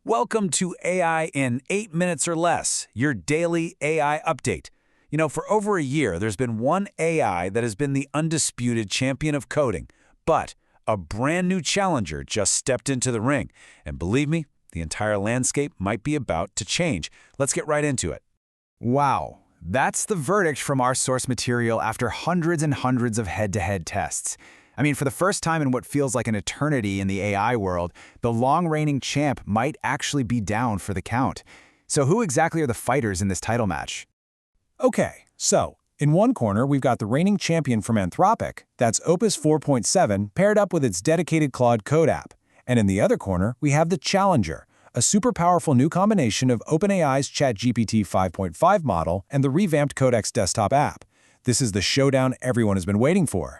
Welcome to AI in 8 minutes or less, your daily AI update. For over a year, there's been one AI that has been the undisputed champion of coding, but a brand new challenger just stepped into the ring. And believe me, the entire landscape might be about to change. Let's get right into it. Wow, that's the verdict from our source material after hundreds and hundreds of head-to-head tests. For the first time in what feels like an eternity in the AI world, the long-reigning champ might actually be down for the count. So who exactly are the fighters in this title match? Okay, so in one corner, we've got the reigning champion from Anthropic, that's Opus 4.7, paired up with its dedicated Claude Code app. And in the other corner, we have the challenger, a super powerful new combination of OpenAI's ChatGPT 5.5 model and the revamped Codex desktop app. This is the showdown everyone has been waiting for.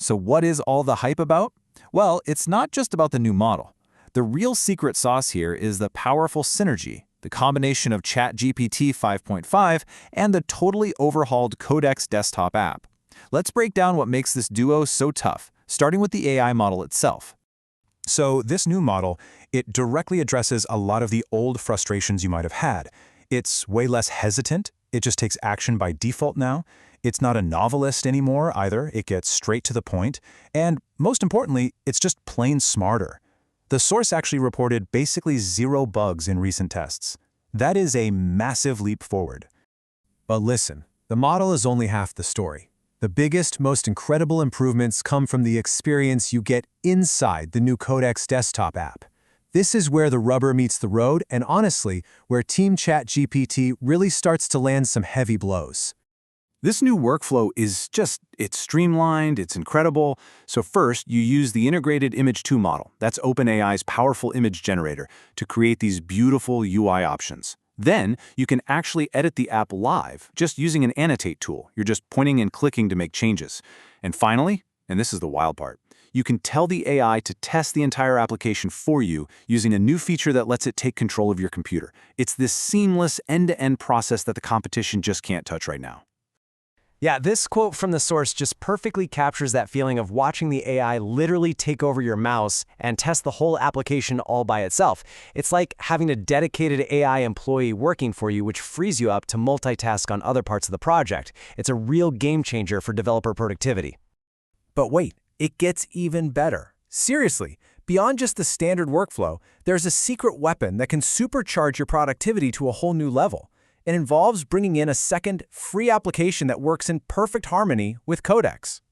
So what is all the hype about? Well, it's not just about the new model. The real secret sauce here is the powerful synergy, the combination of ChatGPT 5.5 and the totally overhauled Codex desktop app. Let's break down what makes this duo so tough, starting with the AI model itself. So this new model, it directly addresses a lot of the old frustrations you might have had. It's way less hesitant. It just takes action by default now. It's not a novelist anymore either. It gets straight to the point. And most importantly, it's just plain smarter. The source actually reported basically 0 bugs in recent tests. That is a massive leap forward. But listen, the model is only half the story. The biggest, most incredible improvements come from the experience you get inside the new Codex desktop app. This is where the rubber meets the road and honestly, where Team ChatGPT really starts to land some heavy blows. This new workflow is it's streamlined, it's incredible. So first, you use the integrated Image 2 model, that's OpenAI's powerful image generator, to create these beautiful UI options. Then, you can actually edit the app live, just using an annotate tool. You're just pointing and clicking to make changes. And finally, and this is the wild part, you can tell the AI to test the entire application for you using a new feature that lets it take control of your computer. It's this seamless end-to-end process that the competition just can't touch right now. Yeah, this quote from the source just perfectly captures that feeling of watching the AI literally take over your mouse and test the whole application all by itself. It's like having a dedicated AI employee working for you, which frees you up to multitask on other parts of the project. It's a real game changer for developer productivity. But wait, it gets even better. Seriously, beyond just the standard workflow, there's a secret weapon that can supercharge your productivity to a whole new level. It involves bringing in a second, free application that works in perfect harmony with Codex.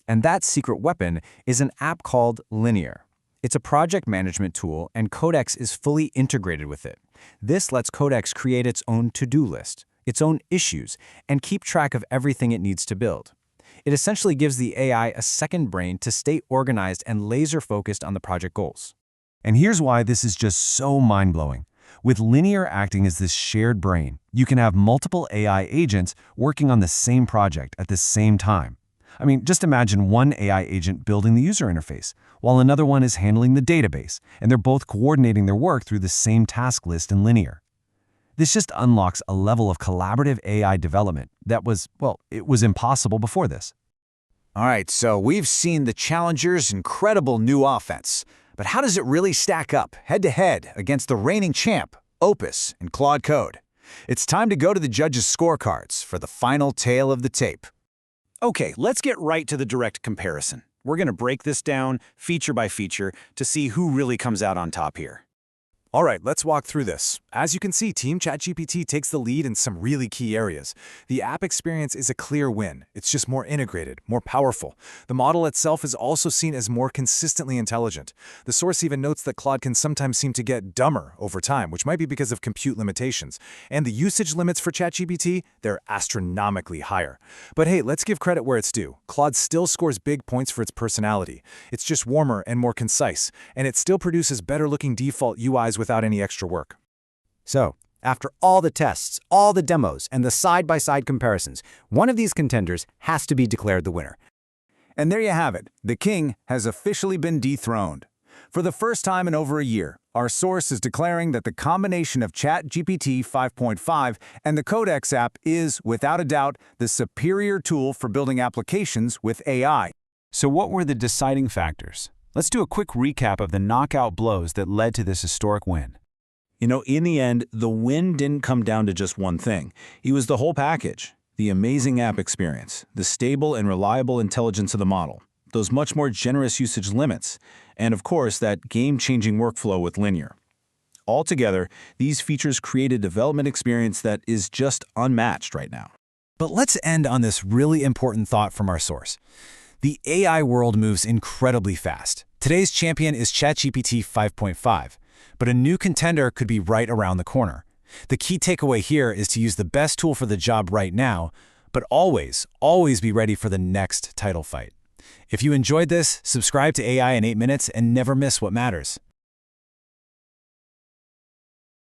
And that secret weapon is an app called Linear. It's a project management tool, and Codex is fully integrated with it. This lets Codex create its own to-do list, its own issues, and keep track of everything it needs to build. It essentially gives the AI a second brain to stay organized and laser-focused on the project goals. And here's why this is just so mind-blowing. With Linear acting as this shared brain, you can have multiple AI agents working on the same project at the same time. Just imagine one AI agent building the user interface, while another one is handling the database, and they're both coordinating their work through the same task list in Linear. This just unlocks a level of collaborative AI development that was impossible before this. All right, so we've seen the challenger's incredible new offense. But how does it really stack up, head-to-head, against the reigning champ, Opus, and Claude Code? It's time to go to the judges' scorecards for the final tale of the tape. Okay, let's get right to the direct comparison. We're going to break this down feature by feature to see who really comes out on top here. All right, let's walk through this. As you can see, Team ChatGPT takes the lead in some really key areas. The app experience is a clear win. It's just more integrated, more powerful. The model itself is also seen as more consistently intelligent. The source even notes that Claude can sometimes seem to get dumber over time, which might be because of compute limitations. And the usage limits for ChatGPT, they're astronomically higher. But hey, let's give credit where it's due. Claude still scores big points for its personality. It's just warmer and more concise, and it still produces better-looking default UIs without any extra work. So, after all the tests, all the demos, and the side-by-side comparisons, one of these contenders has to be declared the winner. And there you have it. The king has officially been dethroned. For the first time in over a year, our source is declaring that the combination of ChatGPT 5.5 and the Codex app is, without a doubt, the superior tool for building applications with AI. So what were the deciding factors? Let's do a quick recap of the knockout blows that led to this historic win. In the end, the win didn't come down to just one thing. It was the whole package. The amazing app experience, the stable and reliable intelligence of the model, those much more generous usage limits, and of course, that game-changing workflow with Linear. Altogether, these features create a development experience that is just unmatched right now. But let's end on this really important thought from our source. The AI world moves incredibly fast. Today's champion is ChatGPT 5.5, but a new contender could be right around the corner. The key takeaway here is to use the best tool for the job right now, but always be ready for the next title fight. If you enjoyed this, subscribe to AI in 8 minutes and never miss what matters.